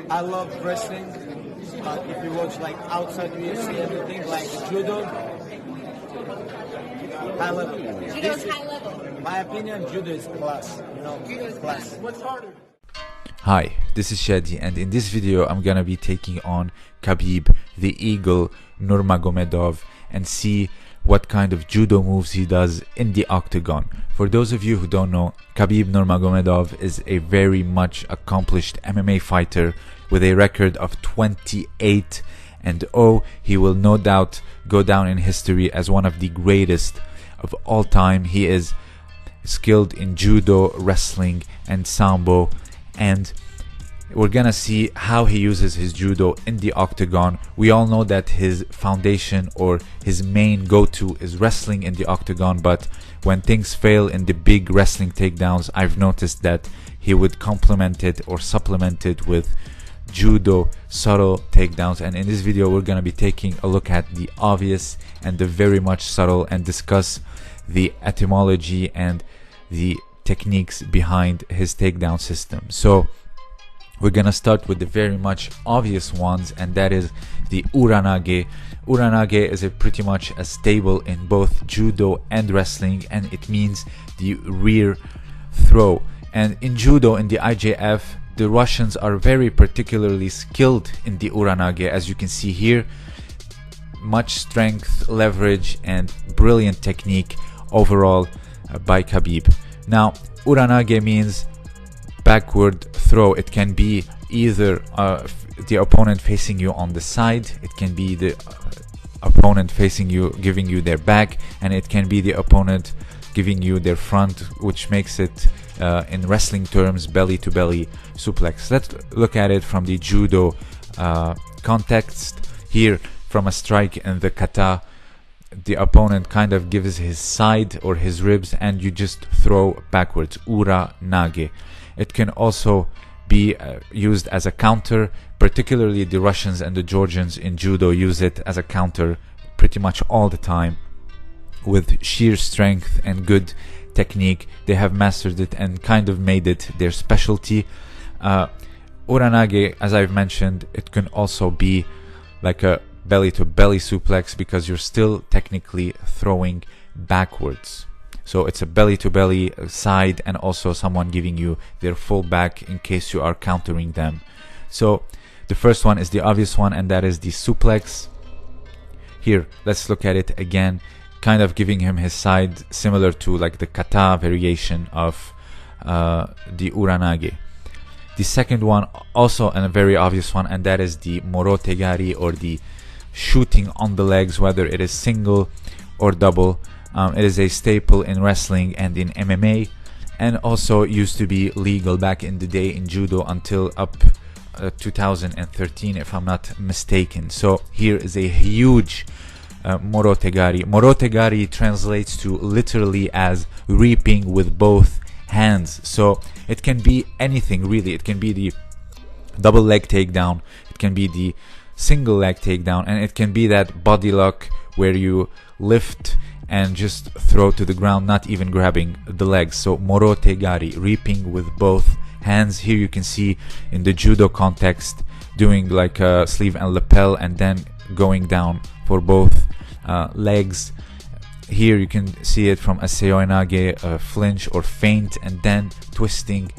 I love wrestling, but if you watch like outside UFC, everything like Judo, high level. Judo's high level. My opinion, Judo is class. You know, Judo is class. What's harder? Hi, this is Shadi, and in this video I'm gonna be taking on Khabib, the Eagle Nurmagomedov, and see what kind of judo moves he does in the octagon. For those of you who don't know, Khabib Nurmagomedov is a very much accomplished MMA fighter with a record of 28-0. He will no doubt go down in history as one of the greatest of all time. He is skilled in judo, wrestling, and sambo, and we're gonna see how he uses his judo in the octagon. We all know that his foundation or his main go-to is wrestling in the octagon, but when things fail in the big wrestling takedowns, I've noticed that he would complement it or supplement it with judo subtle takedowns. And in this video we're gonna be taking a look at the obvious and the very much subtle, and discuss the etymology and the techniques behind his takedown system. So we're gonna start with the very much obvious ones, and that is the uranage. Uranage is pretty much a staple in both judo and wrestling, and it means the rear throw. And in judo, in the IJF, the Russians are very particularly skilled in the uranage, as you can see here. Much strength, leverage, and brilliant technique overall by Khabib. Now, uranage means backward throw. It can be either the opponent facing you on the side, it can be the opponent facing you, giving you their back, and it can be the opponent giving you their front, which makes it in wrestling terms belly to belly suplex. Let's look at it from the judo context. Here, from a strike in the kata, the opponent kind of gives his side or his ribs and you just throw backwards. Uranage. It can also be used as a counter. Particularly the Russians and the Georgians in judo use it as a counter pretty much all the time. With sheer strength and good technique, they have mastered it and kind of made it their specialty. Uranage, as I've mentioned, it can also be like a belly to belly suplex, because you're still technically throwing backwards. So it's a belly to belly side, and also someone giving you their full back in case you are countering them. So the first one is the obvious one, and that is the suplex. Here, let's look at it again, kind of giving him his side, similar to like the kata variation of the uranage. The second one, also a very obvious one, and that is the morotegari, or the shooting on the legs, whether it is single or double. It is a staple in wrestling and in MMA, and also used to be legal back in the day in judo until up 2013, if I'm not mistaken. So here is a huge morotegari. Morotegari translates to literally as reaping with both hands. So it can be anything really. It can be the double leg takedown, it can be the single leg takedown, and it can be that body lock where you lift and just throw to the ground, not even grabbing the legs. So morotegari, reaping with both hands. Here you can see in the judo context doing like a sleeve and lapel, and then going down for both legs. Here you can see it from a seoinage, flinch or feint, and then twisting,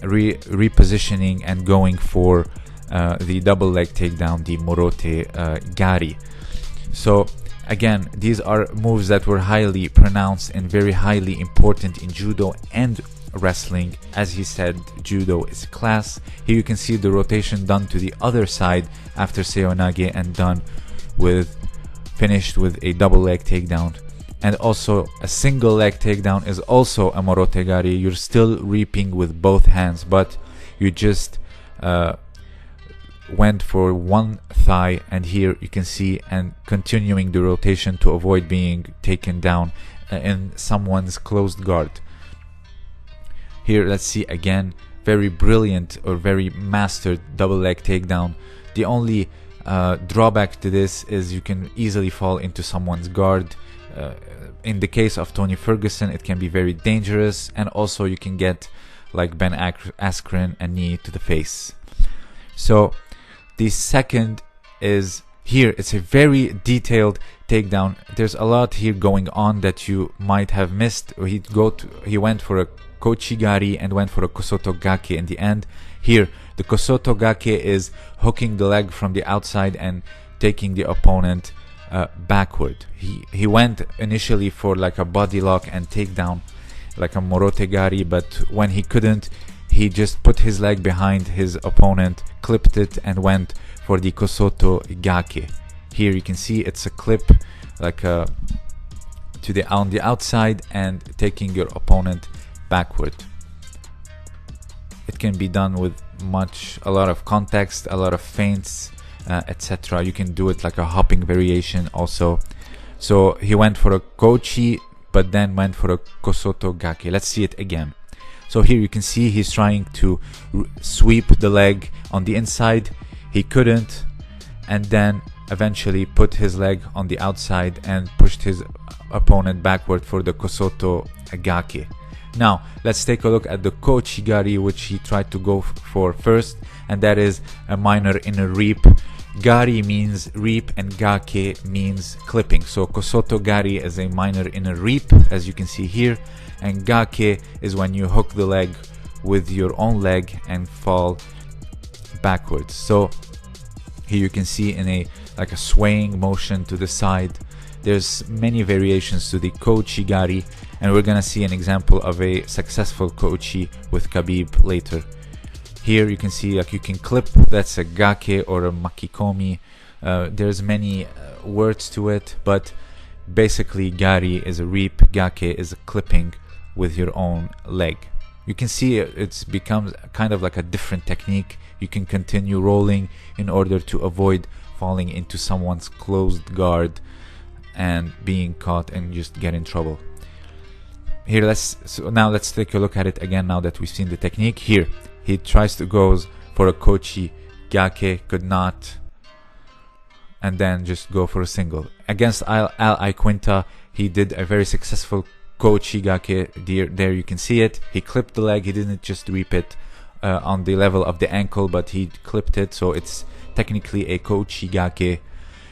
repositioning, and going for the double leg takedown, the morotegari. So again, these are moves that were highly pronounced and very highly important in judo and wrestling. As he said, judo is class. Here you can see the rotation done to the other side after seoinage, and finished with a double leg takedown. And also a single leg takedown is also a morotegari. You're still reaping with both hands, but you just went for one thigh, and here you can see, and continuing the rotation to avoid being taken down in someone's closed guard. Here let's see again, very brilliant or very mastered double leg takedown. The only drawback to this is you can easily fall into someone's guard. In the case of Tony Ferguson, it can be very dangerous, and also you can get like Ben Askren, a knee to the face. So the second is here. It's a very detailed takedown. There's a lot here going on that you might have missed. He went for a kochigari and went for a kosoto gake in the end. Here, the kosoto gake is hooking the leg from the outside and taking the opponent backward. He went initially for like a body lock and takedown, like a morotegari, but when he couldn't, he just put his leg behind his opponent, clipped it, and went for the kosoto gake. Here you can see it's a clip, like on the outside, and taking your opponent backward. It can be done with a lot of context, a lot of feints, etc. You can do it like a hopping variation also. So he went for a kochi, but then went for a kosoto gake. Let's see it again. So here you can see he's trying to sweep the leg on the inside. He couldn't, and then eventually put his leg on the outside and pushed his opponent backward for the kosoto gake. Now let's take a look at the kochigari, which he tried to go for first, and that is a minor inner reap. Gari means reap and gake means clipping. So kosoto gari is a minor inner reap, as you can see here, and gake is when you hook the leg with your own leg and fall backwards. So here you can see in a swaying motion to the side. There's many variations to the kochigari, and we're gonna see an example of a successful kochi with Khabib later. Here you can see you can clip, that's a gake or a makikomi. There's many words to it, but basically gari is a reap, gake is a clipping with your own leg. You can see it's becomes kind of like a different technique. You can continue rolling in order to avoid falling into someone's closed guard and being caught and just get in trouble. Here now let's take a look at it again now that we've seen the technique. Here he tries to go for a kochi gake, could not, and then just go for a single. Against Al Iaquinta, he did a very successful kochi gake. There you can see it. He clipped the leg. He didn't just reap it on the level of the ankle, but he clipped it, so it's technically a kochi gake.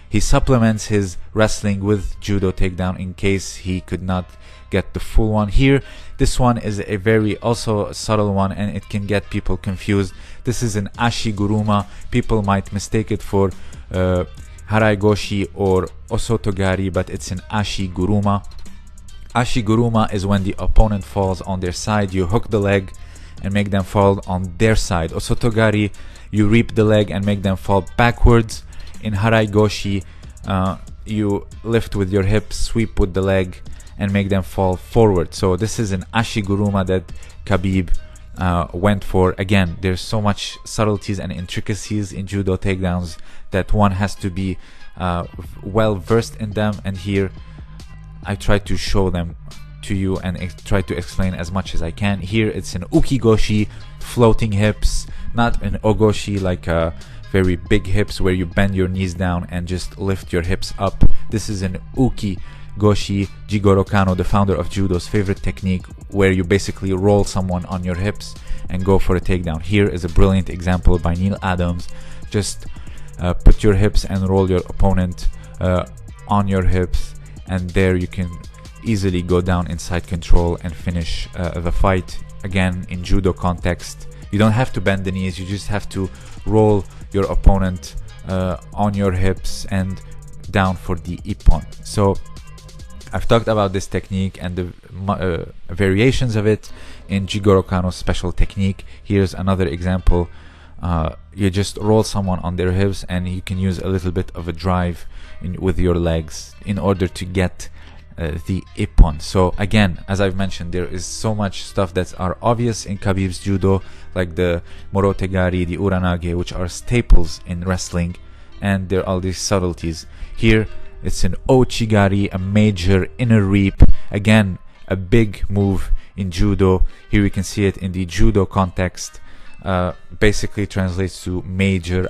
He supplements his wrestling with judo takedown in case he could not get the full one. Here, this one is a very also subtle one, and it can get people confused. This is an ashiguruma. People might mistake it for haraigoshi or osotogari, but it's an ashiguruma. Ashiguruma is when the opponent falls on their side. You hook the leg and make them fall on their side. Osotogari, you reap the leg and make them fall backwards. In haraigoshi, you lift with your hips, sweep with the leg, and make them fall forward. So this is an ashiguruma that Khabib went for. Again, there's so much subtleties and intricacies in judo takedowns that one has to be well versed in them, and here I try to show them to you and try to explain as much as I can. Here it's an ukigoshi, floating hips, not an ogoshi like very big hips where you bend your knees down and just lift your hips up. This is an ukigoshi. Jigoro Kano, the founder of judo's favorite technique, where you basically roll someone on your hips and go for a takedown. Here is a brilliant example by Neil Adams. Just put your hips and roll your opponent on your hips, and there you can easily go down inside control and finish the fight. Again, in judo context, you don't have to bend the knees, you just have to roll your opponent on your hips and down for the ippon. So I've talked about this technique and the variations of it in Jigoro Kano's special technique. Here's another example. You just roll someone on their hips, and you can use a little bit of a drive with your legs in order to get the ippon. So again, as I've mentioned, there is so much stuff that are obvious in Khabib's judo, like the morotegari, the uranage, which are staples in wrestling, and there are all these subtleties. Here it's an ochigari, a major inner reap, again a big move in judo. Here we can see it in the judo context. Basically translates to major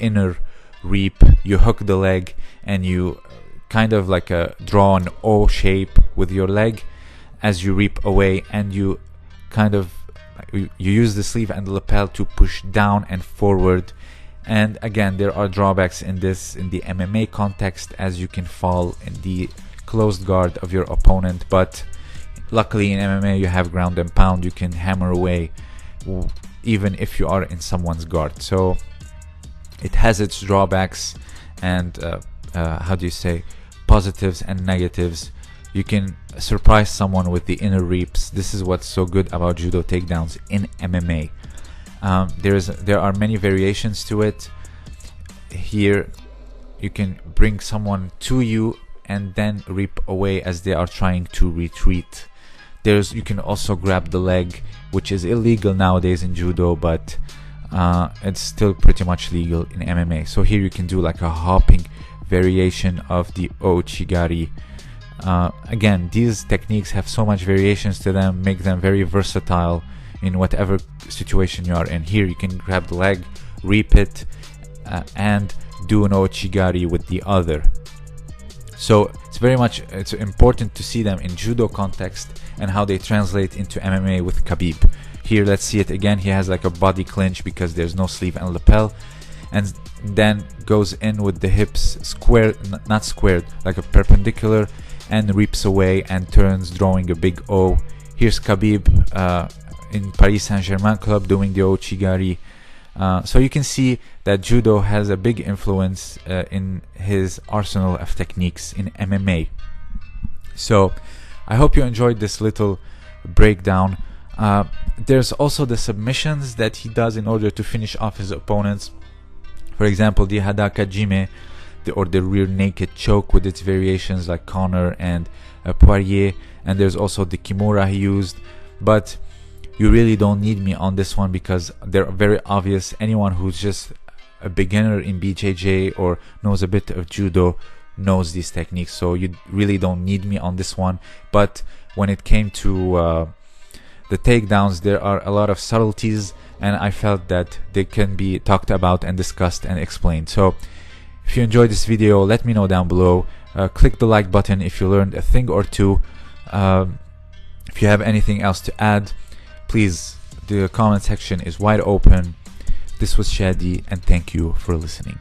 inner reap. You hook the leg and you kind of like draw an O shape with your leg as you reap away, and you kind of you use the sleeve and the lapel to push down and forward. And again, there are drawbacks in this in the MMA context, as you can fall in the closed guard of your opponent, but luckily in MMA you have ground and pound. You can hammer away even if you are in someone's guard. So it has its drawbacks and how do you say, positives and negatives. You can surprise someone with the inner reaps. This is what's so good about judo takedowns in MMA. There are many variations to it. Here you can bring someone to you and then reap away as they are trying to retreat. You can also grab the leg, which is illegal nowadays in judo, but it's still pretty much legal in MMA. So here you can do like a hopping variation of the ouchigari. Again, these techniques have so much variations to them, make them very versatile in whatever situation you are in. Here you can grab the leg, reap it, and do an ouchigari with the other. So it's important to see them in judo context and how they translate into MMA with Khabib. Here, let's see it again. He has like a body clinch because there's no sleeve and lapel, and then goes in with the hips square, not squared, like a perpendicular, and reaps away and turns, drawing a big O. Here's Khabib in Paris Saint-Germain club doing the ouchigari. So you can see that judo has a big influence in his arsenal of techniques in MMA. So I hope you enjoyed this little breakdown. There's also the submissions that he does in order to finish off his opponents. For example, the Hadaka Jime, or the rear naked choke with its variations like Connor and Poirier, and there's also the Kimura he used. But you really don't need me on this one because they're very obvious. Anyone who's just a beginner in BJJ or knows a bit of judo knows these techniques, so you really don't need me on this one. But when it came to the takedowns, there are a lot of subtleties, and I felt that they can be talked about and discussed and explained. So if you enjoyed this video, let me know down below. Click the like button if you learned a thing or two. If you have anything else to add, please, the comment section is wide open. This was Shadi, and thank you for listening.